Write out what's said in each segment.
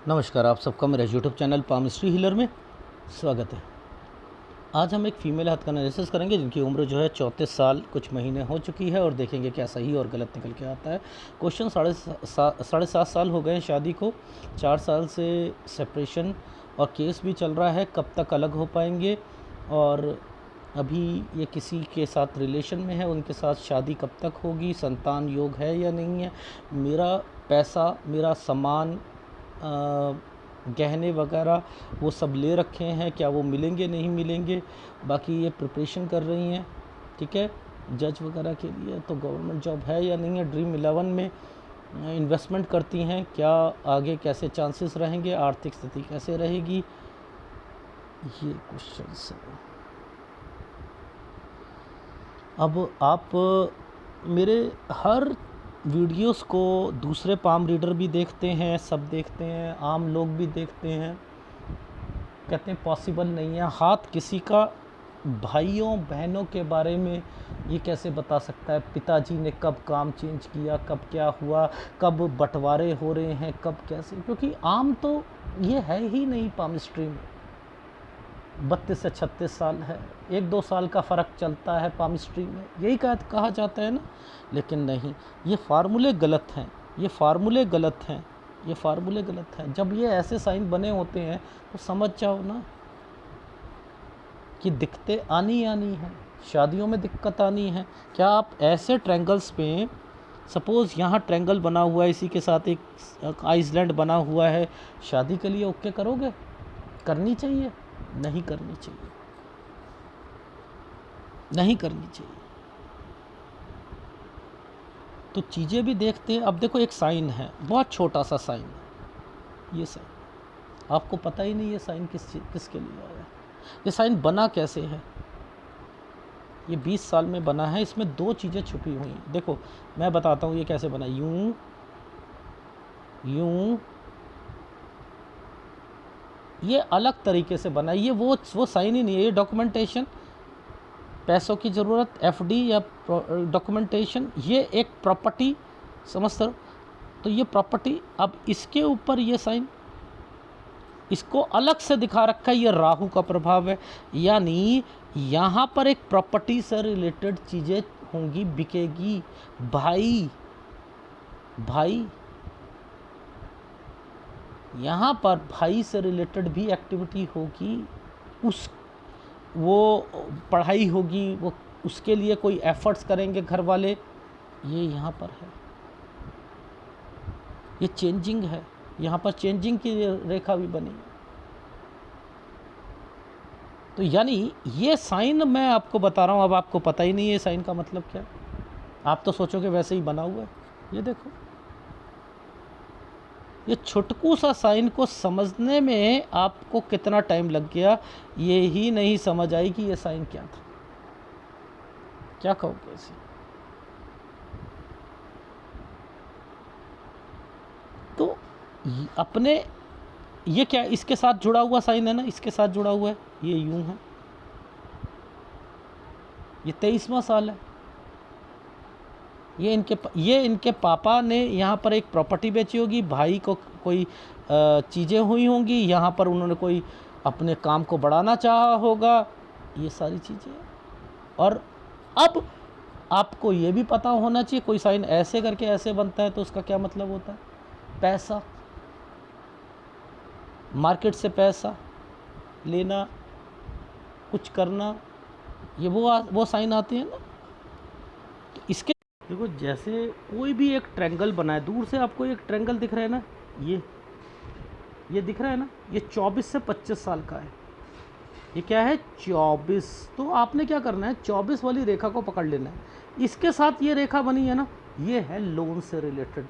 नमस्कार, आप सबका मेरे यूट्यूब चैनल पामिस्ट्री हीलर में स्वागत है। आज हम एक फ़ीमेल हाथ का एनालिसिस करेंगे जिनकी उम्र जो है 34 साल कुछ महीने हो चुकी है और देखेंगे क्या सही और गलत निकल के आता है। क्वेश्चन साढ़े सात साल हो गए हैं शादी को, 4 साल से सेपरेशन और केस भी चल रहा है, कब तक अलग हो पाएंगे और अभी ये किसी के साथ रिलेशन में है, उनके साथ शादी कब तक होगी, संतान योग है या नहीं है, मेरा पैसा, मेरा सामान, गहने वगैरह वो सब ले रखे हैं, क्या वो मिलेंगे नहीं मिलेंगे। बाकी ये प्रिपरेशन कर रही हैं, ठीक है, जज वगैरह के लिए, तो गवर्नमेंट जॉब है या नहीं है, ड्रीम 11 में इन्वेस्टमेंट करती हैं, क्या आगे कैसे चांसेस रहेंगे, आर्थिक स्थिति कैसे रहेगी, ये क्वेश्चंस हैं। अब आप मेरे हर वीडियोस को दूसरे पाम रीडर भी देखते हैं, सब देखते हैं, आम लोग भी देखते हैं, कहते हैं पॉसिबल नहीं है। हाथ किसी का भाइयों बहनों के बारे में ये कैसे बता सकता है, पिताजी ने कब काम चेंज किया, कब क्या हुआ, कब बंटवारे हो रहे हैं, कब कैसे, क्योंकि आम तो ये है ही नहीं पामिस्ट्री में। 32 से 36 साल है, 1-2 साल का फ़र्क चलता है पामिस्ट्री में, यही कहा जाता है ना, लेकिन नहीं, ये फार्मूले गलत हैं, ये फार्मूले गलत हैं, ये फार्मूले गलत हैं। जब ये ऐसे साइन बने होते हैं तो समझ जाओ ना कि दिक्कतें आनी हैं, शादियों में दिक्कत आनी है। क्या आप ऐसे ट्रायंगल्स पे, सपोज़ यहाँ ट्रायंगल बना हुआ है, इसी के साथ एक आइसलैंड बना हुआ है, शादी के लिए ओके करोगे? करनी चाहिए? नहीं करनी चाहिए, नहीं करनी चाहिए। तो चीज़ें भी देखते हैं। अब देखो, एक साइन है, बहुत छोटा सा साइन है, ये साइन आपको पता ही नहीं ये साइन किसके लिए आया है, ये साइन बना कैसे है, ये 20 साल में बना है, इसमें 2 चीज़ें छुपी हुई हैं। देखो मैं बताता हूँ ये कैसे बना, यूं यूं, ये अलग तरीके से बना, ये वो साइन ही नहीं है, ये डॉक्यूमेंटेशन, पैसों की ज़रूरत, एफडी या डॉक्यूमेंटेशन, ये एक प्रॉपर्टी, समझते हो, तो ये प्रॉपर्टी, अब इसके ऊपर ये साइन, इसको अलग से दिखा रखा है, ये राहु का प्रभाव है, यानी यहाँ पर एक प्रॉपर्टी से रिलेटेड चीज़ें होंगी, बिकेगी। भाई भाई यहाँ पर भाई से रिलेटेड भी एक्टिविटी होगी, उस वो पढ़ाई होगी, वो उसके लिए कोई एफर्ट्स करेंगे घर वाले, ये यहाँ पर है, ये चेंजिंग है, यहाँ पर चेंजिंग की रेखा भी बनी। तो यानी ये साइन मैं आपको बता रहा हूँ, अब आपको पता ही नहीं है साइन का मतलब क्या, आप तो सोचोगे वैसे ही बना हुआ है। ये देखो, ये छुटकू सा साइन को समझने में आपको कितना टाइम लग गया, ये ही नहीं समझ आई कि ये साइन क्या था। क्या कहोगे इसे? तो अपने, ये क्या इसके साथ जुड़ा हुआ साइन है ना, इसके साथ जुड़ा हुआ है, ये यूं है, ये 23वां साल है, ये इनके पापा ने यहाँ पर एक प्रॉपर्टी बेची होगी, भाई को कोई चीज़ें हुई होंगी, यहाँ पर उन्होंने कोई अपने काम को बढ़ाना चाहा होगा, ये सारी चीज़ें। और अब आपको ये भी पता होना चाहिए, कोई साइन ऐसे करके ऐसे बनता है तो उसका क्या मतलब होता है, पैसा, मार्केट से पैसा लेना, कुछ करना, ये वो साइन आते हैं ना। तो इसके देखो, जैसे कोई भी एक ट्रायंगल बना है, दूर से आपको एक ट्रायंगल दिख रहा है ना, ये दिख रहा है ना, ये 24 से 25 साल का है, ये क्या है 24। तो आपने क्या करना है, 24 वाली रेखा को पकड़ लेना है, इसके साथ ये रेखा बनी है ना, ये है लोन से रिलेटेड,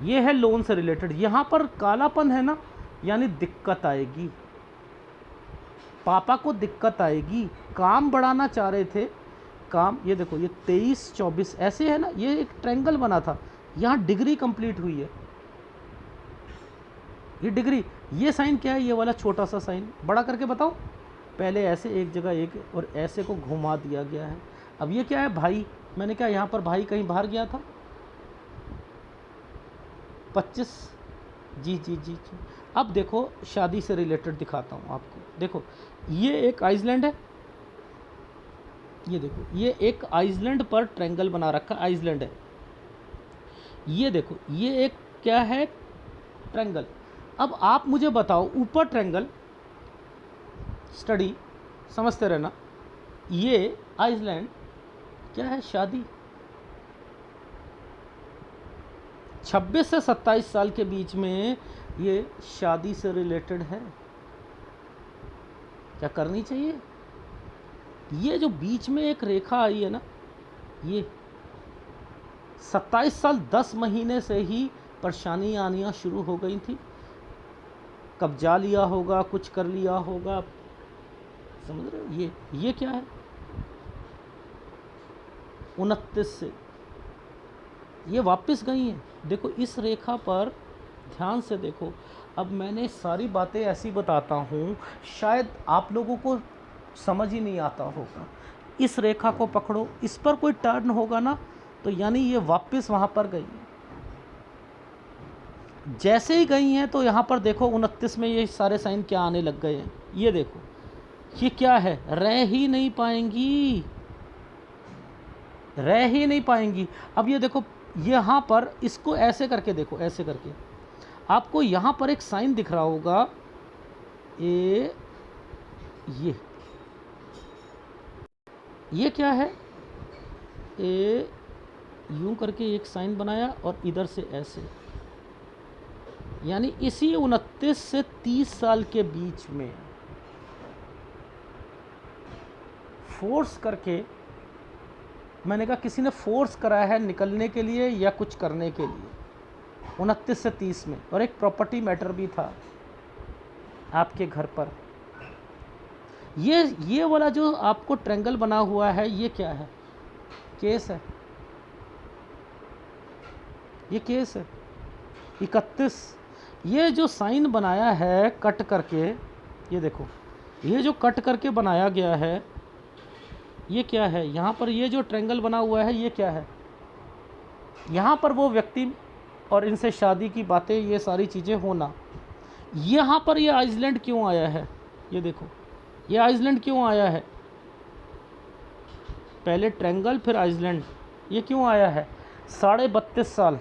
ये है लोन से रिलेटेड, यहाँ पर कालापन है ना, यानी दिक्कत आएगी, पापा को दिक्कत आएगी, काम बढ़ाना चाह रहे थे, काम, ये देखो ये 23-24 ऐसे है ना, ये एक ट्रायंगल बना था, यहाँ डिग्री कंप्लीट हुई है, ये डिग्री, ये साइन क्या है, ये वाला छोटा सा साइन, बड़ा करके बताओ, पहले ऐसे एक जगह एक और ऐसे को घुमा दिया गया है। अब ये क्या है, भाई, मैंने क्या यहाँ पर भाई कहीं बाहर गया था, 25, जी जी जी जी। अब देखो शादी से रिलेटेड दिखाता हूँ आपको। देखो ये एक आइसलैंड है, ये देखो ये एक आइसलैंड पर ट्रायंगल बना रखा, आइसलैंड है। ये देखो ये एक क्या है, ट्रायंगल। अब आप मुझे बताओ, ऊपर ट्रायंगल स्टडी, समझते रहना, ये आइसलैंड क्या है, शादी। 26 से 27 साल के बीच में ये शादी से रिलेटेड है। क्या करनी चाहिए? ये जो बीच में एक रेखा आई है ना, ये 27 साल 10 महीने से ही परेशानी आनियाँ शुरू हो गई थी। कब्जा लिया होगा, कुछ कर लिया होगा, समझ रहे हो? ये क्या है, 29 से ये वापस गई हैं। देखो इस रेखा पर ध्यान से देखो। अब मैंने सारी बातें ऐसी बताता हूँ, शायद आप लोगों को समझ ही नहीं आता होगा। इस रेखा को पकड़ो, इस पर कोई टर्न होगा ना, तो यानी ये वापस वहाँ पर गई हैं। जैसे ही गई हैं तो यहाँ पर देखो 29 में ये सारे साइन क्या आने लग गए हैं। ये देखो ये क्या है, रह ही नहीं पाएंगी, रह ही नहीं पाएंगी। अब ये देखो यहाँ पर इसको ऐसे करके देखो, ऐसे करके आपको यहाँ पर एक साइन दिख रहा होगा, ये क्या है, यूं करके एक साइन बनाया और इधर से ऐसे, यानी इसी 29 से 30 साल के बीच में फोर्स करके, मैंने कहा किसी ने फोर्स करा है निकलने के लिए या कुछ करने के लिए, 29 से 30 में। और एक प्रॉपर्टी मैटर भी था आपके घर पर। ये वाला जो आपको ट्रायंगल बना हुआ है, ये क्या है, केस है, ये केस है। 31 ये जो साइन बनाया है कट करके, ये देखो ये जो कट करके बनाया गया है, ये क्या है, यहाँ पर ये जो ट्रायंगल बना हुआ है, ये क्या है, यहाँ पर वो व्यक्ति और इनसे शादी की बातें, ये सारी चीज़ें होना। यहाँ पर ये आइसलैंड क्यों आया है, ये देखो ये आइसलैंड क्यों आया है, पहले ट्रायंगल फिर आइसलैंड, ये क्यों आया है, 32.5 साल।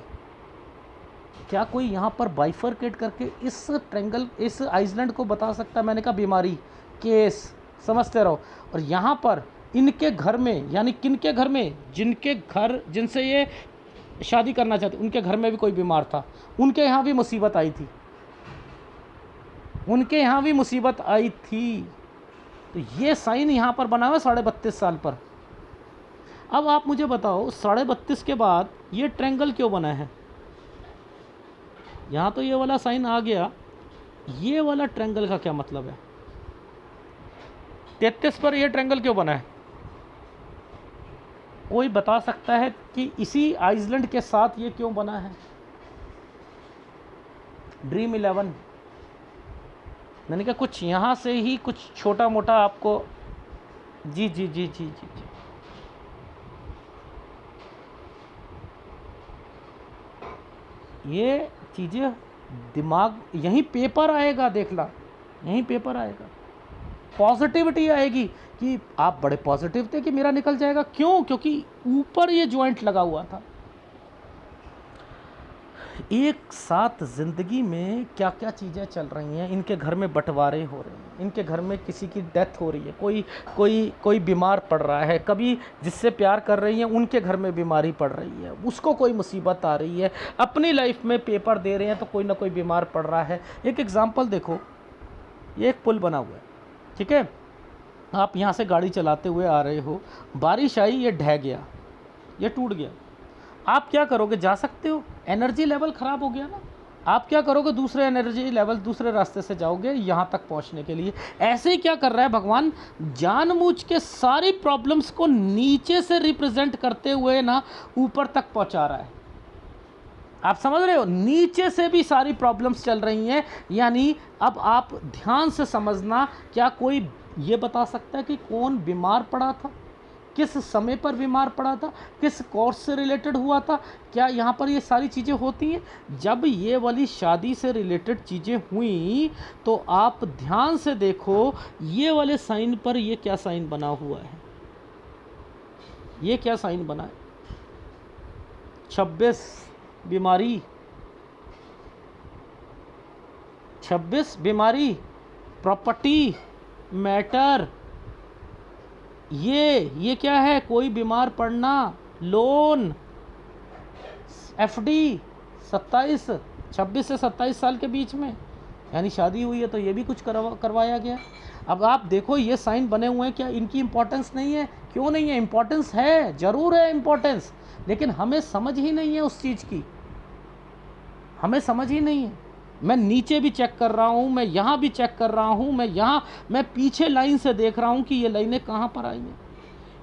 क्या कोई यहाँ पर बाइफरकेट करके इस ट्रायंगल, इस आइसलैंड को बता सकता है? मैंने कहा बीमारी, केस, समझते रहो। और यहाँ पर इनके घर में, यानी किनके घर में, जिनके घर, जिनसे ये शादी करना चाहते, उनके घर में भी कोई बीमार था, उनके यहाँ भी मुसीबत आई थी, उनके यहाँ भी मुसीबत आई थी। तो ये साइन यहाँ पर बना हुआ है 32.5 साल पर। अब आप मुझे बताओ 32.5 के बाद ये ट्रायंगल क्यों बना है? यहाँ तो ये वाला साइन आ गया, ये वाला ट्रायंगल का क्या मतलब है? 33 पर ये ट्रायंगल क्यों बना है? कोई बता सकता है कि इसी आइसलैंड के साथ ये क्यों बना है? ड्रीम 11, मैंने कहा कुछ यहाँ से ही कुछ छोटा मोटा आपको, जी जी जी जी जी जी। ये चीज़ें दिमाग, यहीं पेपर आएगा, देखला यहीं पेपर आएगा, पॉजिटिविटी आएगी कि आप बड़े पॉजिटिव थे कि मेरा निकल जाएगा। क्यों? क्योंकि ऊपर ये जॉइंट लगा हुआ था। एक साथ ज़िंदगी में क्या क्या चीज़ें चल रही हैं, इनके घर में बंटवारे हो रहे हैं, इनके घर में किसी की डेथ हो रही है, कोई बीमार पड़ रहा है, कभी जिससे प्यार कर रही है उनके घर में बीमारी पड़ रही है, उसको कोई मुसीबत आ रही है, अपनी लाइफ में पेपर दे रहे हैं तो कोई ना कोई बीमार पड़ रहा है। एक एग्ज़ाम्पल देखो, ये एक पुल बना हुआ है, ठीक है, आप यहाँ से गाड़ी चलाते हुए आ रहे हो, बारिश आई, ये ढह गया, ये टूट गया, आप क्या करोगे? जा सकते हो? एनर्जी लेवल ख़राब हो गया ना, आप क्या करोगे? दूसरे एनर्जी लेवल, दूसरे रास्ते से जाओगे यहाँ तक पहुँचने के लिए। ऐसे ही क्या कर रहा है भगवान, जानबूझ के सारी प्रॉब्लम्स को नीचे से रिप्रेजेंट करते हुए ना ऊपर तक पहुँचा रहा है। आप समझ रहे हो? नीचे से भी सारी प्रॉब्लम्स चल रही हैं। यानी अब आप ध्यान से समझना, क्या कोई ये बता सकता है कि कौन बीमार पड़ा था, किस समय पर बीमार पड़ा था, किस कोर्स से रिलेटेड हुआ था, क्या यहाँ पर ये सारी चीज़ें होती हैं। जब ये वाली शादी से रिलेटेड चीज़ें हुई तो आप ध्यान से देखो, ये वाले साइन पर ये क्या साइन बना हुआ है, ये क्या साइन बना है, 26 बीमारी, 26 बीमारी, प्रॉपर्टी मैटर, ये क्या है, कोई बीमार पड़ना, लोन, एफडी 26 से 27 साल के बीच में, यानी शादी हुई है तो ये भी कुछ करवाया गया। अब आप देखो ये साइन बने हुए हैं, क्या इनकी इंपॉर्टेंस नहीं है? क्यों नहीं है, इंपॉर्टेंस है, ज़रूर है इंपॉर्टेंस, लेकिन हमें समझ ही नहीं है उस चीज़ की, हमें समझ ही नहीं है। मैं नीचे भी चेक कर रहा हूँ, मैं यहाँ भी चेक कर रहा हूँ, मैं पीछे लाइन से देख रहा हूँ कि ये लाइनें कहाँ पर आई हैं।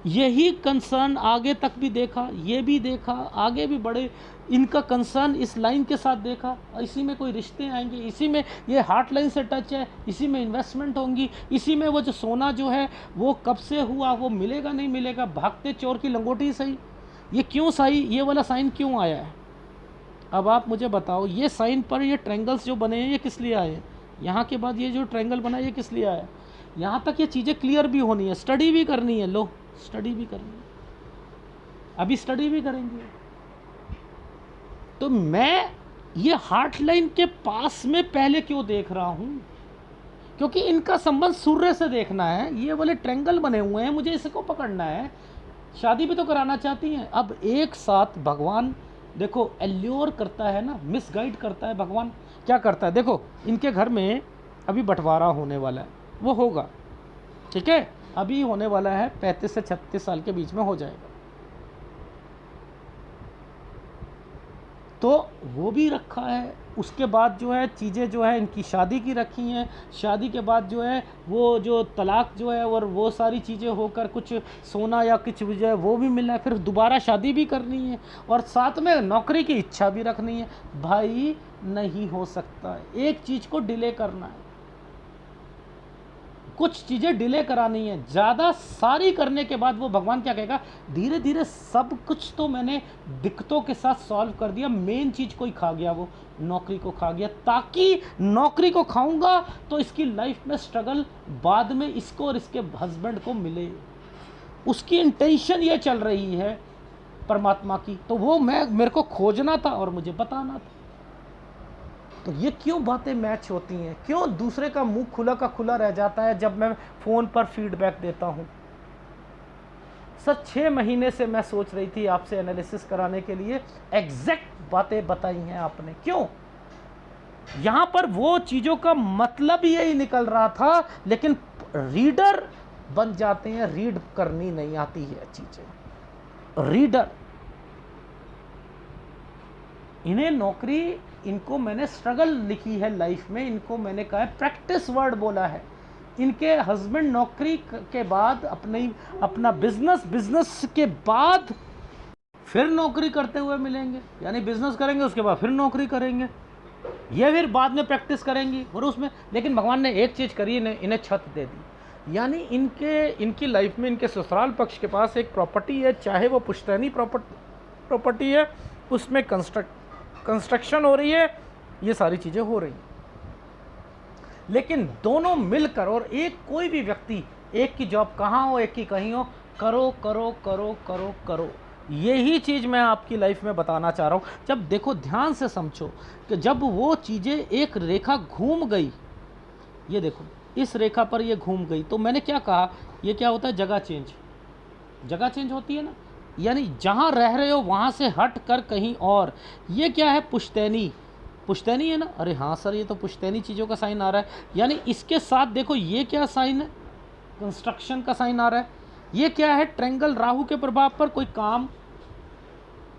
यही कंसर्न आगे तक भी देखा, ये भी देखा, आगे भी बढ़े, इनका कंसर्न इस लाइन के साथ देखा, इसी में कोई रिश्ते आएंगे, इसी में ये हार्ट लाइन से टच है, इसी में इन्वेस्टमेंट होंगी, इसी में वो जो सोना जो है वो कब से हुआ, वो मिलेगा नहीं मिलेगा, भागते चोर की लंगोटी सही। ये क्यों सही, ये वाला साइन क्यों आया है? अब आप मुझे बताओ, ये साइन पर ये ट्रायंगल्स जो बने हैं ये किस लिए आए हैं? यहाँ के बाद ये जो ट्रायंगल बना है ये किस लिए आया है? यहाँ तक ये चीज़ें क्लियर भी होनी है, स्टडी भी करनी है, लो स्टडी भी करनी है, अभी स्टडी भी करेंगे। तो मैं ये हार्ट लाइन के पास में पहले क्यों देख रहा हूँ? क्योंकि इनका संबंध सूर्य से देखना है, ये वाले ट्रायंगल बने हुए हैं, मुझे इसको पकड़ना है, शादी भी तो कराना चाहती हैं। अब एक साथ भगवान देखो एल्योर करता है ना, मिसगाइड करता है भगवान, क्या करता है देखो, इनके घर में अभी बंटवारा होने वाला है, वो होगा, ठीक है, अभी होने वाला है, 35 से 36 साल के बीच में हो जाएगा, तो वो भी रखा है। उसके बाद जो है चीज़ें जो है इनकी शादी की रखी हैं, शादी के बाद जो है वो जो तलाक जो है और वो सारी चीज़ें होकर कुछ सोना या कुछ जो है वो भी मिलना है, फिर दोबारा शादी भी करनी है और साथ में नौकरी की इच्छा भी रखनी है। भाई नहीं हो सकता, एक चीज़ को डिले करना है, कुछ चीज़ें डिले करानी है, ज़्यादा सारी करने के बाद वो भगवान क्या कहेगा, धीरे धीरे सब कुछ तो मैंने दिक्कतों के साथ सॉल्व कर दिया, मेन चीज़ कोई खा गया, वो नौकरी को खा गया, ताकि नौकरी को खाऊंगा तो इसकी लाइफ में स्ट्रगल बाद में इसको और इसके हस्बैंड को मिले, उसकी इंटेंशन ये चल रही है परमात्मा की, तो वो मेरे को खोजना था और मुझे बताना था। तो ये क्यों बातें मैच होती हैं, क्यों दूसरे का मुंह खुला का खुला रह जाता है जब मैं फ़ोन पर फीडबैक देता हूं। सर 6 महीने से मैं सोच रही थी आपसे एनालिसिस कराने के लिए, एग्जैक्ट बातें बताई हैं आपने, क्यों? यहां पर वो चीज़ों का मतलब यही निकल रहा था, लेकिन रीडर बन जाते हैं, रीड करनी नहीं आती है चीज़ें, रीडर, इन्हें नौकरी, इनको मैंने स्ट्रगल लिखी है लाइफ में, इनको मैंने कहा है प्रैक्टिस वर्ड बोला है। इनके हस्बैंड नौकरी के बाद अपना बिजनेस के बाद फिर नौकरी करते हुए मिलेंगे, यानी बिजनेस करेंगे उसके बाद फिर नौकरी करेंगे, ये फिर बाद में प्रैक्टिस करेंगी और उसमें, लेकिन भगवान ने एक चीज़ करी, इन्हें छत दे दी, यानी इनकी लाइफ में इनके ससुराल पक्ष के पास एक प्रॉपर्टी है, चाहे वो पुश्तैनी प्रॉपर्टी है, उसमें कंस्ट्रक्शन हो रही है, ये सारी चीज़ें हो रही हैं, लेकिन दोनों मिलकर, और एक कोई भी व्यक्ति, एक की जॉब कहाँ हो एक की कहीं हो, करो करो करो करो करो, यही चीज़ मैं आपकी लाइफ में बताना चाह रहा हूँ। जब देखो ध्यान से समझो कि जब वो चीज़ें एक रेखा घूम गई, ये देखो इस रेखा पर ये घूम गई, तो मैंने क्या कहा, ये क्या होता है, जगह चेंज होती है ना, यानी जहाँ रह रहे हो वहाँ से हट कर कहीं और। ये क्या है, पुश्तैनी है ना, अरे हाँ सर ये तो पुश्तैनी चीज़ों का साइन आ रहा है, यानी इसके साथ देखो ये क्या साइन है, कंस्ट्रक्शन का साइन आ रहा है। ये क्या है, ट्रायंगल, राहु के प्रभाव पर कोई काम,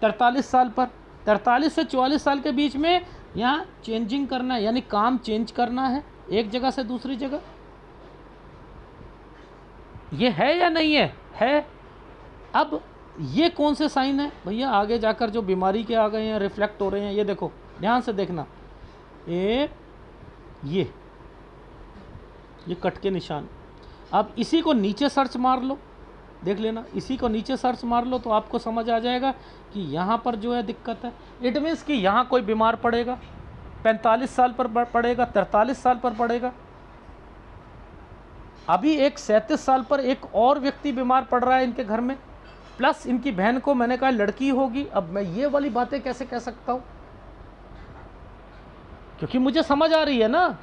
43 साल पर, 43 से 44 साल के बीच में यहाँ चेंजिंग करना है, यानी काम चेंज करना है एक जगह से दूसरी जगह। ये है या नहीं है? अब ये कौन से साइन है भैया, आगे जाकर जो बीमारी के आ गए हैं, रिफ्लेक्ट हो रहे हैं, ये देखो ध्यान से देखना, ये कट के निशान। अब इसी को नीचे सर्च मार लो, देख लेना, इसी को नीचे सर्च मार लो तो आपको समझ आ जाएगा कि यहाँ पर जो है दिक्कत है। इट मीन्स कि यहाँ कोई बीमार पड़ेगा, 45 साल पर पड़ेगा, 43 साल पर पड़ेगा। अभी एक 37 साल पर एक और व्यक्ति बीमार पड़ रहा है इनके घर में, प्लस इनकी बहन को मैंने कहा लड़की होगी। अब मैं ये वाली बातें कैसे कह सकता हूँ, क्योंकि मुझे समझ आ रही है ना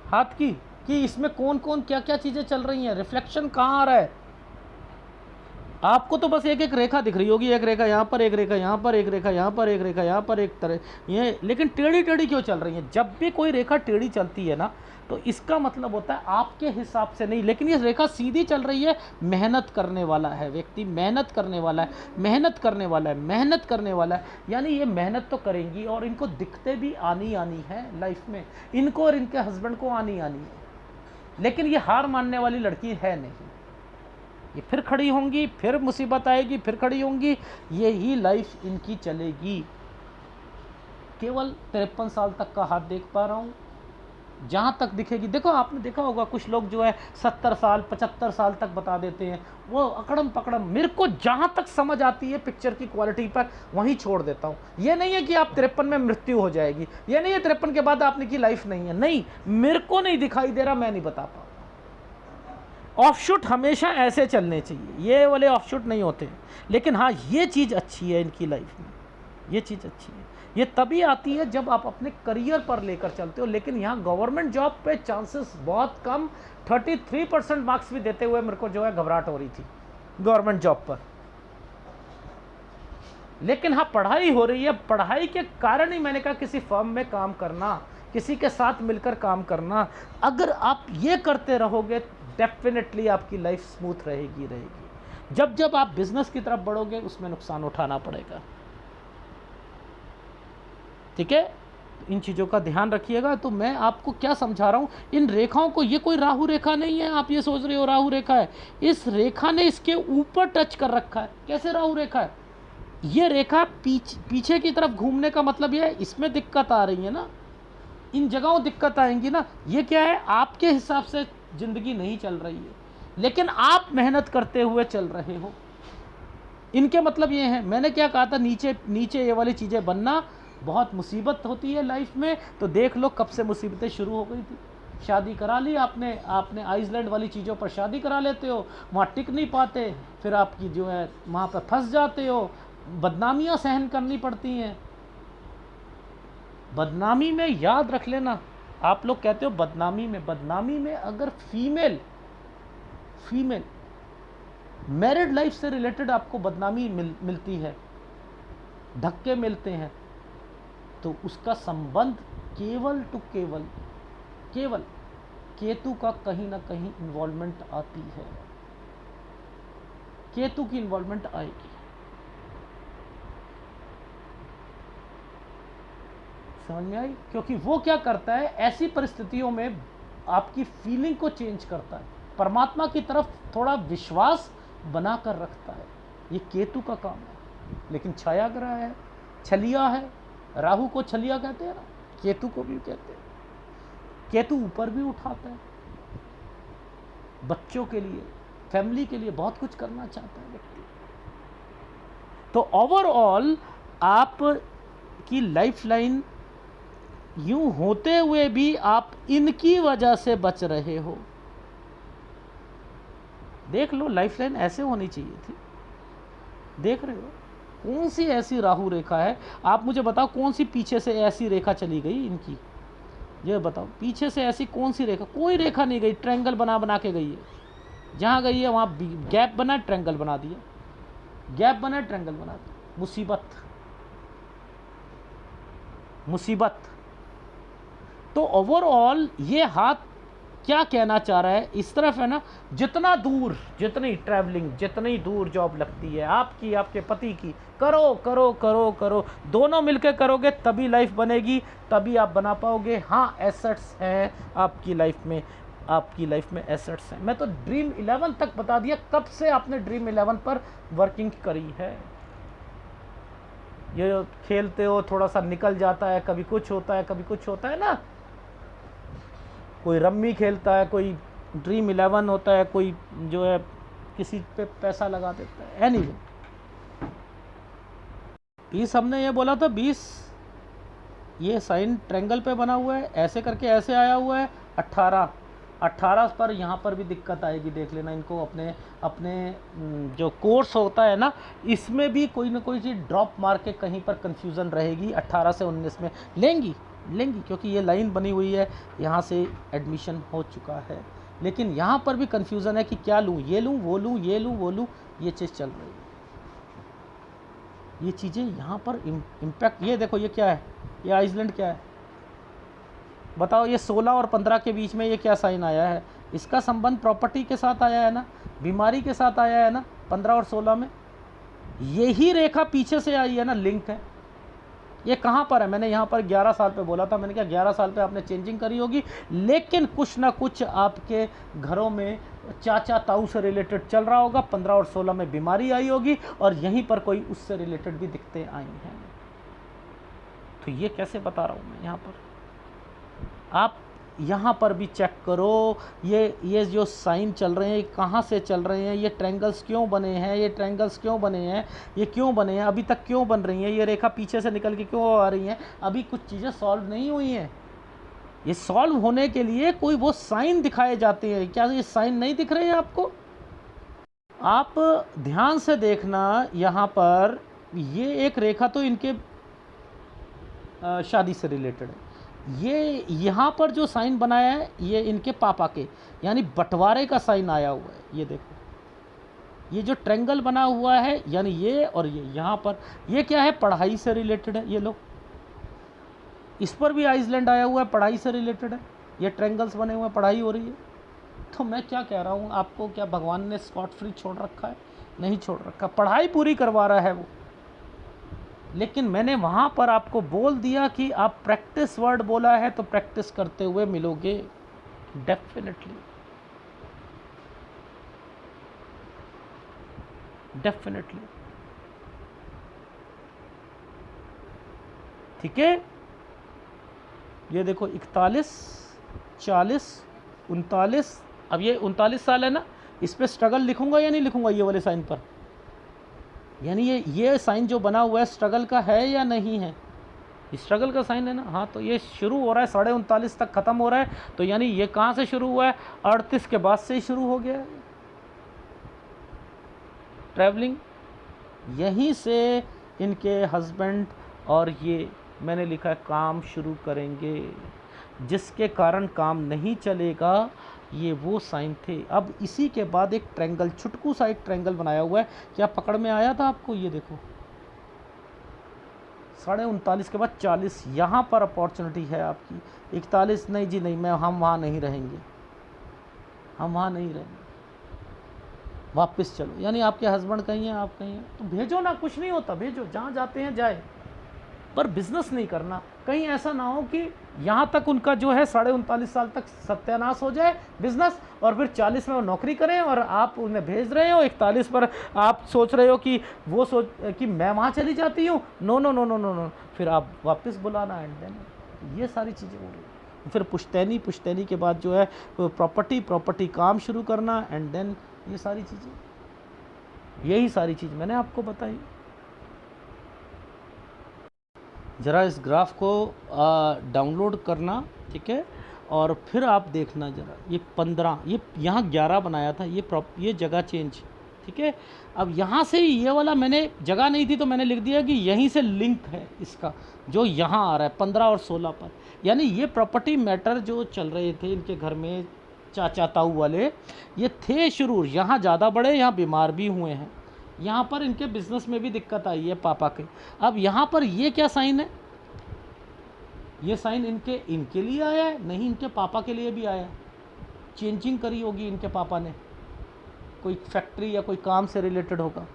हाथ की कि इसमें कौन कौन क्या क्या चीज़ें चल रही हैं, रिफ्लेक्शन कहाँ आ रहा है। आपको तो बस एक एक रेखा दिख रही होगी, एक रेखा यहाँ पर, एक रेखा यहाँ पर, एक रेखा यहाँ पर, एक रेखा यहाँ पर, एक तरह ये, लेकिन टेढ़ी टेढ़ी क्यों चल रही है। जब भी कोई रेखा टेढ़ी चलती है ना, तो इसका मतलब होता है आपके हिसाब से नहीं, लेकिन ये रेखा सीधी चल रही है, मेहनत करने वाला है व्यक्ति, मेहनत करने वाला है, मेहनत करने वाला है, मेहनत करने वाला है, यानी ये मेहनत तो करेंगी और इनको दिक्कतें भी आनी आनी है लाइफ में, इनको और इनके हस्बैंड को आनी आनी है। लेकिन ये हार मानने वाली लड़की है नहीं, ये फिर खड़ी होंगी, फिर मुसीबत आएगी, फिर खड़ी होंगी, यही लाइफ इनकी चलेगी। केवल 53 साल तक का हाथ देख पा रहा हूँ, जहाँ तक दिखेगी। देखो आपने देखा होगा कुछ लोग जो है 70 साल 75 साल तक बता देते हैं, वो अकड़म पकड़म। मेरे को जहाँ तक समझ आती है पिक्चर की क्वालिटी पर, वहीं छोड़ देता हूँ। ये नहीं है कि आप 53 में मृत्यु हो जाएगी, ये नहीं है 53 के बाद आपने की लाइफ नहीं है, नहीं, मेरे को नहीं दिखाई दे रहा, मैं नहीं बता पाऊँ। ऑफशूट हमेशा ऐसे चलने चाहिए, ये वाले ऑफशूट नहीं होते। लेकिन हाँ, ये चीज़ अच्छी है इनकी लाइफ में, ये चीज़ अच्छी है। ये तभी आती है जब आप अपने करियर पर लेकर चलते हो। लेकिन यहाँ गवर्नमेंट जॉब पे चांसेस बहुत कम, 33% मार्क्स भी देते हुए मेरे को जो है घबराहट हो रही थी गवर्नमेंट जॉब पर। लेकिन हाँ, पढ़ाई हो रही है, पढ़ाई के कारण ही मैंने कहा किसी फर्म में काम करना, किसी के साथ मिलकर काम करना। अगर आप ये करते रहोगे, डेफिनेटली आपकी लाइफ स्मूथ रहेगी रहेगी। जब जब आप बिजनेस की तरफ बढ़ोगे, उसमें नुकसान उठाना पड़ेगा, ठीक है। इन चीज़ों का ध्यान रखिएगा। तो मैं आपको क्या समझा रहा हूँ, इन रेखाओं को, ये कोई राहु रेखा नहीं है, आप ये सोच रहे हो राहु रेखा है, इस रेखा ने इसके ऊपर टच कर रखा है। कैसे राहु रेखा है, ये रेखा पीछे की तरफ घूमने का मतलब ये है, इसमें दिक्कत आ रही है ना, इन जगहों दिक्कत आएंगी ना। ये क्या है, आपके हिसाब से ज़िंदगी नहीं चल रही है, लेकिन आप मेहनत करते हुए चल रहे हो। इनके मतलब ये है, मैंने क्या कहा था, नीचे नीचे ये वाली चीज़ें बनना बहुत मुसीबत होती है लाइफ में। तो देख लो कब से मुसीबतें शुरू हो गई थी। शादी करा ली आपने आइसलैंड वाली चीज़ों पर शादी करा लेते हो, वहाँ टिक नहीं पाते, फिर आपकी जो है वहाँ पर फंस जाते हो, बदनामियाँ सहन करनी पड़ती हैं। बदनामी में याद रख लेना, आप लोग कहते हो बदनामी में अगर फीमेल मैरिड लाइफ से रिलेटेड आपको बदनामी मिलती है, धक्के मिलते हैं, तो उसका संबंध केवल केतु का कहीं ना कहीं इन्वॉल्वमेंट आती है, केतु की इन्वॉल्वमेंट आएगी। समझ में आई? क्योंकि वो क्या करता है, ऐसी परिस्थितियों में आपकी फीलिंग को चेंज करता है, परमात्मा की तरफ थोड़ा विश्वास बनाकर रखता है। ये केतु का काम है। लेकिन छाया ग्रह है, छलिया है, राहु को छलिया कहते हैं ना, केतु को भी कहते हैं। केतु ऊपर भी उठाता है, बच्चों के लिए, फैमिली के लिए बहुत कुछ करना चाहता है व्यक्ति। तो ओवरऑल आप की लाइफ लाइन यूं होते हुए भी आप इनकी वजह से बच रहे हो। देख लो, लाइफ लाइन ऐसे होनी चाहिए थी। देख रहे हो कौन सी ऐसी राहु रेखा है, आप मुझे बताओ कौन सी पीछे से ऐसी रेखा चली गई इनकी, ये बताओ पीछे से ऐसी कौन सी रेखा? कोई रेखा नहीं गई, ट्रायंगल बना के गई है। जहाँ गई है वहाँ गैप बना, ट्रायंगल बना दिया, गैप बना, ट्रायंगल बना दिया। मुसीबत। तो ओवरऑल ये हाथ क्या कहना चाह रहा है, इस तरफ है ना, जितना दूर, जितनी ट्रैवलिंग, जितनी दूर जॉब लगती है आपकी, आपके पति की, करो करो करो करो, दोनों मिलकर करोगे तभी लाइफ बनेगी, तभी आप बना पाओगे। हाँ, एसेट्स हैं आपकी लाइफ में, आपकी लाइफ में एसेट्स हैं। मैं तो ड्रीम 11 तक बता दिया, कब से आपने ड्रीम 11 पर वर्किंग करी है। ये खेलते हो, थोड़ा सा निकल जाता है, कभी कुछ होता है, कभी कुछ होता है ना, कोई रम्मी खेलता है, कोई ड्रीम 11 होता है, कोई जो है किसी पे पैसा लगा देता है। एनीवे 20 हमने ये बोला था, 20 ये साइन ट्रायंगल पे बना हुआ है, ऐसे करके ऐसे आया हुआ है। 18 पर यहाँ पर भी दिक्कत आएगी, देख लेना इनको। अपने अपने जो कोर्स होता है ना, इसमें भी कोई ना कोई चीज़ ड्रॉप मार के कहीं पर कन्फ्यूज़न रहेगी। 18 से 19 में लेंगी, क्योंकि ये लाइन बनी हुई है, यहाँ से एडमिशन हो चुका है। लेकिन यहाँ पर भी कन्फ्यूज़न है कि क्या लूँ, ये लूँ वो लूँ, ये लूँ वो लूँ, ये चीज़ चल रही है। ये चीज़ें यहाँ पर इम्पैक्ट, ये देखो ये क्या है, ये आइसलैंड क्या है बताओ। ये 16 और 15 के बीच में ये क्या साइन आया है? इसका संबंध प्रॉपर्टी के साथ आया है ना, बीमारी के साथ आया है ना, 15 और 16 में। यही रेखा पीछे से आई है ना, लिंक है। ये कहाँ पर है? मैंने यहाँ पर 11 साल पे बोला था, मैंने कहा 11 साल पे आपने चेंजिंग करी होगी, लेकिन कुछ ना कुछ आपके घरों में चाचा ताऊ से रिलेटेड चल रहा होगा। 15 और 16 में बीमारी आई होगी, और यहीं पर कोई उससे रिलेटेड भी दिक्कतें आई हैं। तो ये कैसे बता रहा हूँ मैं यहाँ पर, आप यहाँ पर भी चेक करो। ये जो साइन चल रहे हैं कहाँ से चल रहे हैं, ये ट्रायंगल्स क्यों बने हैं, ये ट्रायंगल्स क्यों बने हैं, ये क्यों बने हैं, अभी तक क्यों बन रही हैं, ये रेखा पीछे से निकल के क्यों आ रही हैं, अभी कुछ चीज़ें सॉल्व नहीं हुई हैं। ये सॉल्व होने के लिए कोई वो साइन दिखाए जाते हैं। क्या ये साइन नहीं दिख रहे हैं आपको? आप ध्यान से देखना, यहाँ पर ये एक रेखा तो इनके शादी से रिलेटेड है। ये यहाँ पर जो साइन बनाया है ये इनके पापा के, यानी बंटवारे का साइन आया हुआ है। ये देखो, ये जो ट्रायंगल बना हुआ है, यानी ये और ये यहाँ पर, ये क्या है? पढ़ाई से रिलेटेड है। ये लो, इस पर भी आइसलैंड आया हुआ है, पढ़ाई से रिलेटेड है। ये ट्रायंगल्स बने हुए हैं, पढ़ाई हो रही है। तो मैं क्या कह रहा हूँ आपको, क्या भगवान ने स्पॉट फ्री छोड़ रखा है? नहीं छोड़ रखा, पढ़ाई पूरी करवा रहा है वो। लेकिन मैंने वहाँ पर आपको बोल दिया कि आप प्रैक्टिस वर्ड बोला है, तो प्रैक्टिस करते हुए मिलोगे डेफिनेटली, डेफिनेटली। ठीक है, ये देखो 41, 40, 39। अब ये 39 साल है ना, इस पर स्ट्रगल लिखूंगा या नहीं लिखूंगा ये वाले साइन पर? यानी ये साइन जो बना हुआ है स्ट्रगल का है या नहीं है? स्ट्रगल का साइन है ना। हाँ, तो ये शुरू हो रहा है 39.5 तक ख़त्म हो रहा है, तो यानी ये कहाँ से शुरू हुआ है? 38 के बाद से ही शुरू हो गया है ट्रैवलिंग। यहीं से इनके हस्बैंड और ये मैंने लिखा है काम शुरू करेंगे, जिसके कारण काम नहीं चलेगा। ये वो साइन थे। अब इसी के बाद एक ट्रायंगल, छुटकू सा एक ट्रायंगल बनाया हुआ है। क्या पकड़ में आया था आपको? ये देखो 39.5 के बाद 40, यहाँ पर अपॉर्चुनिटी है आपकी। 41 नहीं जी नहीं, हम वहाँ नहीं रहेंगे, हम वहाँ नहीं रहेंगे, वापस चलो। यानी आपके हस्बैंड कहीं हैं, आप कहीं हैं, तो भेजो ना, कुछ नहीं होता, भेजो, जहाँ जाते हैं जाए, पर बिजनेस नहीं करना। कहीं ऐसा ना हो कि यहाँ तक उनका जो है 39.5 साल तक सत्यानाश हो जाए बिजनेस, और फिर 40 में वो नौकरी करें और आप उन्हें भेज रहे हो। 41 पर आप सोच रहे हो कि वो सोच कि मैं वहाँ चली जाती हूँ। No no no no no no, फिर आप वापस बुलाना। एंड देन ये सारी चीज़ें हो रही, फिर पुश्तैनी के बाद जो है प्रॉपर्टी काम शुरू करना। एंड देन ये सारी चीज़ें, यही सारी चीज़ मैंने आपको बताई। ज़रा इस ग्राफ को डाउनलोड करना, ठीक है, और फिर आप देखना ज़रा। ये 15, ये यहाँ 11 बनाया था, ये जगह चेंज, ठीक है। अब यहाँ से ये वाला मैंने जगह नहीं थी तो मैंने लिख दिया कि यहीं से लिंक है इसका, जो यहाँ आ रहा है 15 और 16 पर। यानी ये प्रॉपर्टी मैटर जो चल रहे थे इनके घर में, चाचा ताऊ वाले, ये थे शुरू। यहाँ ज़्यादा बड़े, यहाँ बीमार भी हुए हैं, यहाँ पर इनके बिजनेस में भी दिक्कत आई है पापा के। अब यहाँ पर ये क्या साइन है? ये साइन इनके लिए आया है? नहीं, इनके पापा के लिए भी आया है। चेंजिंग करी होगी इनके पापा ने, कोई फैक्ट्री या कोई काम से रिलेटेड होगा।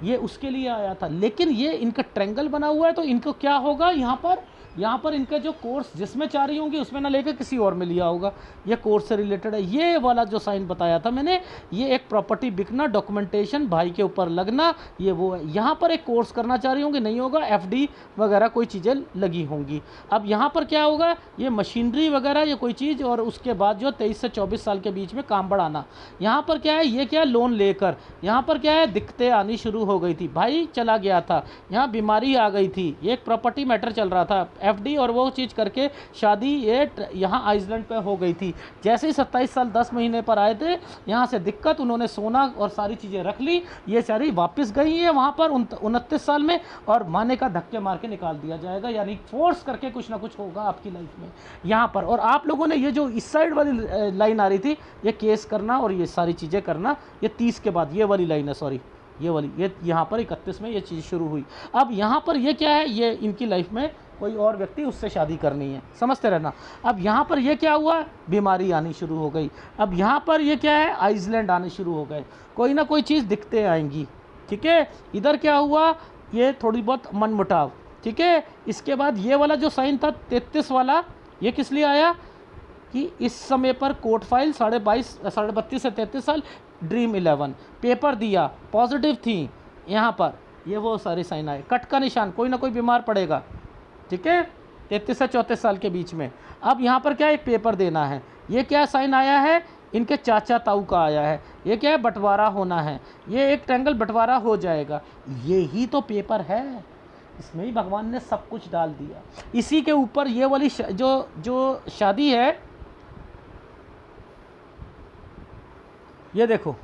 ये उसके लिए आया था। लेकिन ये इनका ट्रायंगल बना हुआ है, तो इनको क्या होगा, यहाँ पर इनका जो कोर्स जिसमें चाह रही होंगी उसमें ना लेकर किसी और में लिया होगा। ये कोर्स से रिलेटेड है। ये वाला जो साइन बताया था मैंने, ये एक प्रॉपर्टी बिकना, डॉक्यूमेंटेशन भाई के ऊपर लगना, ये वो है। यहाँ पर एक कोर्स करना चाह रही होंगी, नहीं होगा, एफडी वगैरह कोई चीज़ें लगी होंगी। अब यहाँ पर क्या होगा, ये मशीनरी वगैरह या कोई चीज़, और उसके बाद जो 23 से 24 साल के बीच में काम बढ़ाना। यहाँ पर क्या है, ये क्या है, लोन लेकर, यहाँ पर क्या है, दिक्कतें आनी शुरू हो गई थी, भाई चला गया था, यहाँ बीमारी आ गई थी, ये एक प्रॉपर्टी मैटर चल रहा था, एफडी और वो चीज़ करके शादी ये यहाँ आइसलैंड पे हो गई थी। जैसे ही 27 साल 10 महीने पर आए थे, यहाँ से दिक्कत, उन्होंने सोना और सारी चीज़ें रख ली, ये सारी वापस गई है वहाँ पर 29 साल में, और माने का धक्के मार के निकाल दिया जाएगा, यानी फोर्स करके कुछ ना कुछ होगा आपकी लाइफ में यहाँ पर। और आप लोगों ने ये जो इस साइड वाली लाइन आ रही थी, ये केस करना और ये सारी चीज़ें करना, ये 30 के बाद ये वाली लाइन है, सॉरी ये वाली, ये यहाँ पर 31 में ये चीज़ शुरू हुई। अब यहाँ पर ये क्या है, ये इनकी लाइफ में कोई और व्यक्ति, उससे शादी करनी है, समझते रहना। अब यहाँ पर ये क्या हुआ, बीमारी आनी शुरू हो गई। अब यहाँ पर ये क्या है, आइसलैंड आने शुरू हो गए, कोई ना कोई चीज़ दिखते आएंगी, ठीक है। इधर क्या हुआ, ये थोड़ी बहुत मनमुटाव, ठीक है। इसके बाद ये वाला जो साइन था 33 वाला, ये किस लिए आया कि इस समय पर कोर्ट फाइल 32 से 33 साल, ड्रीम 11 पेपर दिया, पॉजिटिव थी, यहाँ पर ये वो सारे साइन आए। कट का निशान, कोई ना कोई बीमार पड़ेगा, ठीक है, 33 से 34 साल के बीच में। अब यहाँ पर क्या, एक पेपर देना है, ये क्या साइन आया है, इनके चाचा ताऊ का आया है, ये क्या है, बंटवारा होना है, ये एक ट्रायंगल बंटवारा हो जाएगा, ये ही तो पेपर है, इसमें ही भगवान ने सब कुछ डाल दिया। इसी के ऊपर ये वाली जो शादी है, ये देखो,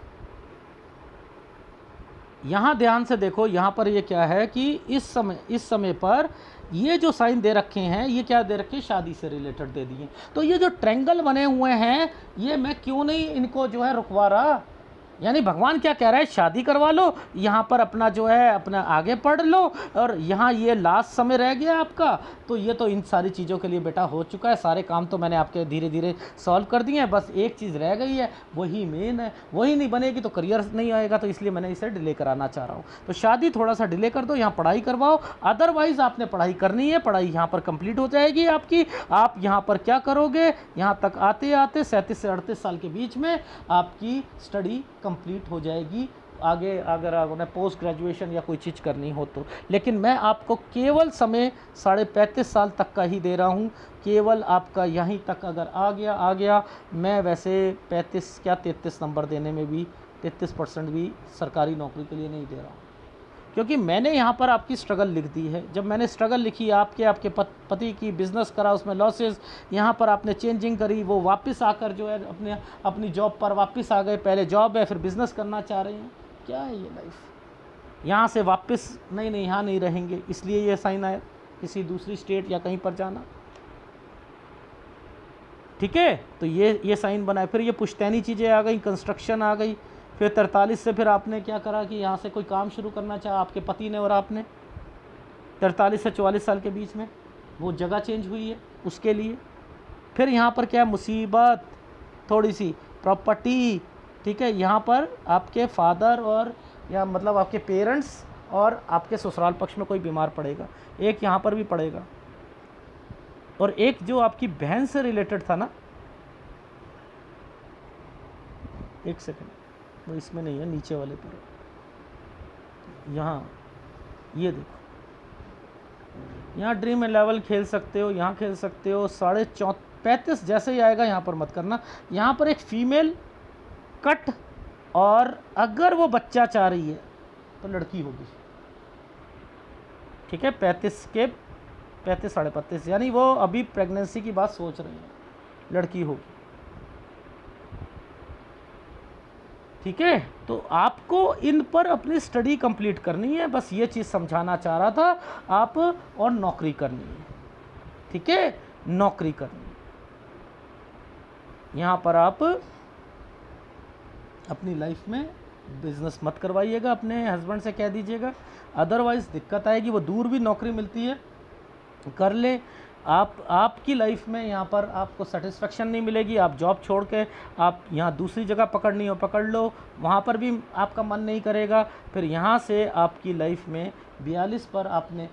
यहाँ ध्यान से देखो, यहाँ पर ये क्या है कि इस समय पर ये जो साइन दे रखे हैं, ये क्या दे रखे हैं, शादी से रिलेटेड दे दिए। तो ये जो ट्रायंगल बने हुए हैं, ये मैं क्यों नहीं इनको जो है रुकवा रहा, यानी भगवान क्या कह रहा है, शादी करवा लो, यहाँ पर अपना जो है अपना आगे पढ़ लो, और यहाँ ये लास्ट समय रह गया आपका, तो ये तो इन सारी चीज़ों के लिए बेटा हो चुका है, सारे काम तो मैंने आपके धीरे धीरे सॉल्व कर दिए हैं, बस एक चीज़ रह गई है, वही मेन है, वही नहीं बनेगी तो करियर नहीं आएगा, तो इसलिए मैंने इसे डिले कराना चाह रहा हूँ। तो शादी थोड़ा सा डिले कर दो, यहाँ पढ़ाई करवाओ, अदरवाइज़ आपने पढ़ाई करनी है, पढ़ाई यहाँ पर कंप्लीट हो जाएगी आपकी। आप यहाँ पर क्या करोगे, यहाँ तक आते आते 37 से 38 साल के बीच में आपकी स्टडी कंप्लीट हो जाएगी। आगे अगर आपने पोस्ट ग्रेजुएशन या कोई चीज़ करनी हो तो, लेकिन मैं आपको केवल समय 35.5 साल तक का ही दे रहा हूँ, केवल आपका यहीं तक अगर आ गया। मैं वैसे 35 क्या 33 नंबर देने में भी 33% भी सरकारी नौकरी के लिए नहीं दे रहा हूँ, क्योंकि मैंने यहाँ पर आपकी स्ट्रगल लिख दी है। जब मैंने स्ट्रगल लिखी, आपके पति की बिज़नेस करा, उसमें लॉसेस, यहाँ पर आपने चेंजिंग करी, वो वापस आकर जो है अपनी जॉब पर वापस आ गए, पहले जॉब है फिर बिज़नेस करना चाह रहे हैं, क्या है ये लाइफ, यहाँ से वापस नहीं यहाँ नहीं रहेंगे, इसलिए ये साइन आया, किसी दूसरी स्टेट या कहीं पर जाना, ठीक है। तो ये साइन बनाए, फिर ये पुश्तैनी चीज़ें आ गई, कंस्ट्रक्शन आ गई, फिर 43 से फिर आपने क्या करा कि यहाँ से कोई काम शुरू करना चाहा, आपके पति ने और आपने 43 से 44 साल के बीच में वो जगह चेंज हुई है उसके लिए। फिर यहाँ पर क्या मुसीबत, थोड़ी सी प्रॉपर्टी, ठीक है, यहाँ पर आपके फादर और या मतलब आपके पेरेंट्स और आपके ससुराल पक्ष में कोई बीमार पड़ेगा, एक यहाँ पर भी पड़ेगा, और एक जो आपकी बहन से रिलेटेड था ना, एक सेकंड, वो इसमें नहीं है, नीचे वाले पर, यहाँ ये देखो, यहाँ ड्रीम 11 खेल सकते हो, यहाँ खेल सकते हो, 35 जैसे ही आएगा यहाँ पर मत करना। यहाँ पर एक फीमेल कट, और अगर वो बच्चा चाह रही है तो लड़की होगी, ठीक है, 35 के 35 35.5, यानी वो अभी प्रेगनेंसी की बात सोच रही है, लड़की होगी, ठीक है। तो आपको इन पर अपनी स्टडी कंप्लीट करनी है, बस ये चीज़ समझाना चाह रहा था आप, और नौकरी करनी है, ठीक है, नौकरी करनी है। यहाँ पर आप अपनी लाइफ में बिजनेस मत करवाइएगा, अपने हस्बैंड से कह दीजिएगा, अदरवाइज़ दिक्कत आएगी। वो दूर भी नौकरी मिलती है, कर ले, आपकी लाइफ में यहाँ पर आपको सेटिस्फेक्शन नहीं मिलेगी। आप जॉब छोड़ के आप यहाँ दूसरी जगह पकड़नी हो पकड़ लो, वहाँ पर भी आपका मन नहीं करेगा। फिर यहाँ से आपकी लाइफ में 42 पर आपने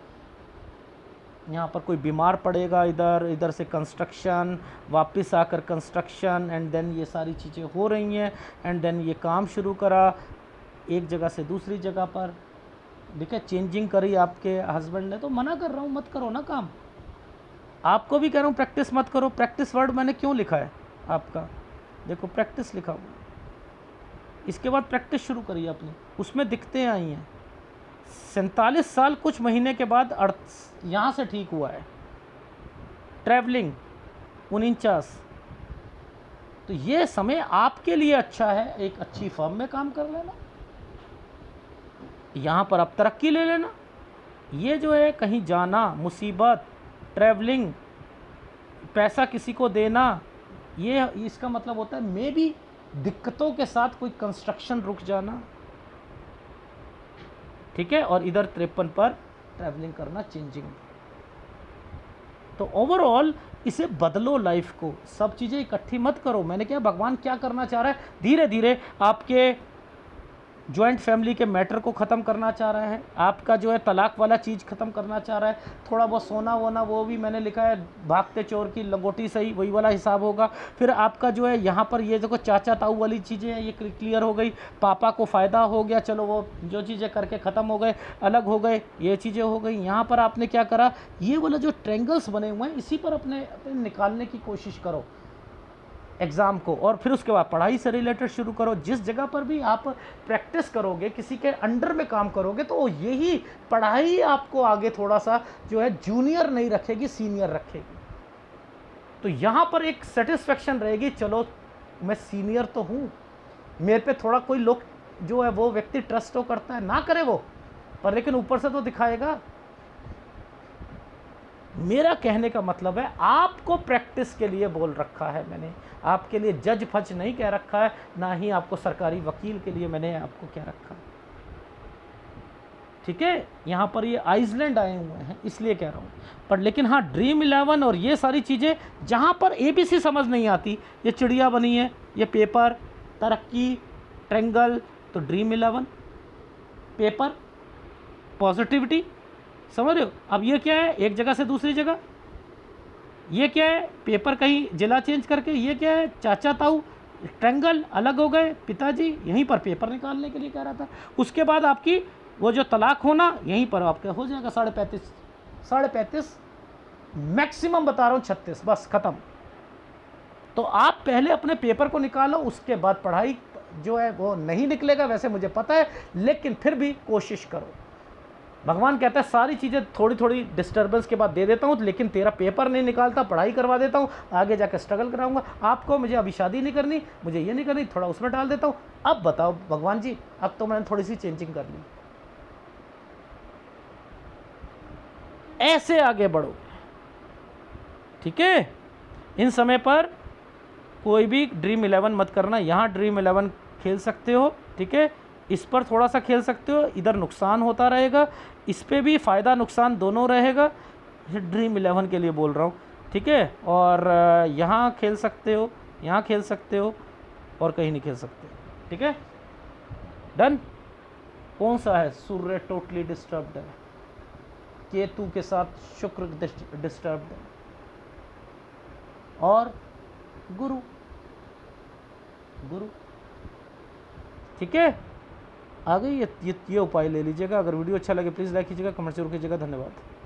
यहाँ पर कोई बीमार पड़ेगा, इधर से कंस्ट्रक्शन, वापस आकर कंस्ट्रक्शन, एंड देन ये सारी चीज़ें हो रही हैं, एंड देन ये काम शुरू करा एक जगह से दूसरी जगह पर, ठीक है, चेंजिंग करी आपके हस्बैंड ने। तो मना कर रहा हूँ, मत करो ना काम। आपको भी कह रहा हूँ प्रैक्टिस मत करो। प्रैक्टिस वर्ड मैंने क्यों लिखा है आपका, देखो प्रैक्टिस लिखा हुआ। इसके बाद प्रैक्टिस शुरू करिए अपनी, उसमें दिक्कतें आई हैं। 47 साल कुछ महीने के बाद यहाँ से ठीक हुआ है। ट्रैवलिंग 49, तो ये समय आपके लिए अच्छा है। एक अच्छी फर्म में काम कर लेना, यहाँ पर आप तरक्की ले लेना। ये जो है कहीं जाना, मुसीबत, ट्रैवलिंग, पैसा किसी को देना, ये इसका मतलब होता है मे बी दिक्कतों के साथ कोई कंस्ट्रक्शन रुक जाना, ठीक है। और इधर 53 पर ट्रैवलिंग करना, चेंजिंग। तो ओवरऑल इसे बदलो लाइफ को, सब चीज़ें इकट्ठी मत करो। मैंने क्या, भगवान क्या करना चाह रहा है, धीरे धीरे आपके जॉइंट फैमिली के मैटर को ख़त्म करना चाह रहा है। आपका जो है तलाक वाला चीज़ ख़त्म करना चाह रहा है। थोड़ा बहुत सोना वोना वो भी मैंने लिखा है, भागते चोर की लंगोटी सही, वही वाला हिसाब होगा। फिर आपका जो है यहाँ पर ये देखो चाचा ताऊ वाली चीज़ें हैं, ये क्लियर हो गई। पापा को फ़ायदा हो गया, चलो वो जो चीज़ें करके ख़त्म हो गए, अलग हो गए, ये चीज़ें हो गई। यहाँ पर आपने क्या करा, ये वाला जो ट्रेंगल्स बने हुए हैं इसी पर अपने निकालने की कोशिश करो एग्ज़ाम को। और फिर उसके बाद पढ़ाई से रिलेटेड शुरू करो। जिस जगह पर भी आप प्रैक्टिस करोगे, किसी के अंडर में काम करोगे, तो यही पढ़ाई आपको आगे थोड़ा सा जो है जूनियर नहीं रखेगी, सीनियर रखेगी। तो यहाँ पर एक सेटिस्फेक्शन रहेगी, चलो मैं सीनियर तो हूँ, मेरे पे थोड़ा कोई लोग जो है वो व्यक्ति ट्रस्ट तो करता है, ना करे वो पर, लेकिन ऊपर से तो दिखाएगा। मेरा कहने का मतलब है आपको प्रैक्टिस के लिए बोल रखा है मैंने, आपके लिए जज फज नहीं कह रखा है, ना ही आपको सरकारी वकील के लिए मैंने आपको कह रखा है, ठीक है। यहाँ पर ये आइसलैंड आए हुए हैं इसलिए कह रहा हूँ। पर लेकिन हाँ, ड्रीम 11 और ये सारी चीज़ें जहाँ पर ABC समझ नहीं आती, ये चिड़िया बनी है, ये पेपर, तरक्की, ट्रेंगल, तो ड्रीम 11, पेपर, पॉजिटिविटी, समझ रहे हो। अब ये क्या है, एक जगह से दूसरी जगह, ये क्या है, पेपर कहीं जिला चेंज करके, ये क्या है, चाचा ताऊ, ट्रेंगल, अलग हो गए, पिताजी, यहीं पर पेपर निकालने के लिए कह रहा था। उसके बाद आपकी वो जो तलाक होना, यहीं पर आपका हो जाएगा 35.5, मैक्सिमम बता रहा हूँ 36, बस ख़त्म। तो आप पहले अपने पेपर को निकालो, उसके बाद पढ़ाई जो है वो नहीं निकलेगा वैसे मुझे पता है, लेकिन फिर भी कोशिश करो। भगवान कहता है सारी चीज़ें थोड़ी थोड़ी डिस्टर्बेंस के बाद दे देता हूँ, लेकिन तेरा पेपर नहीं निकालता, पढ़ाई करवा देता हूँ, आगे जाकर स्ट्रगल कराऊंगा। आपको मुझे अभी शादी नहीं करनी, मुझे ये नहीं करनी, थोड़ा उसमें डाल देता हूँ। अब बताओ भगवान जी, अब तो मैंने थोड़ी सी चेंजिंग कर ली, ऐसे आगे बढ़ो, ठीक है। इन समय पर कोई भी ड्रीम 11 मत करना। यहाँ ड्रीम 11 खेल सकते हो, ठीक है, इस पर थोड़ा सा खेल सकते हो, इधर नुकसान होता रहेगा, इस पे भी फ़ायदा नुकसान दोनों रहेगा। ड्रीम 11 के लिए बोल रहा हूँ, ठीक है। और यहाँ खेल सकते हो, यहाँ खेल सकते हो, और कहीं नहीं खेल सकते, ठीक है। डन। कौन सा है, सूर्य टोटली डिस्टर्ब्ड है, केतु के साथ शुक्र डिस्टर्ब्ड है, और गुरु, ठीक है। आ गई ये उपाय ले लीजिएगा। अगर वीडियो अच्छा लगे प्लीज़ लाइक कीजिएगा, कमेंट जरूर कीजिएगा। धन्यवाद।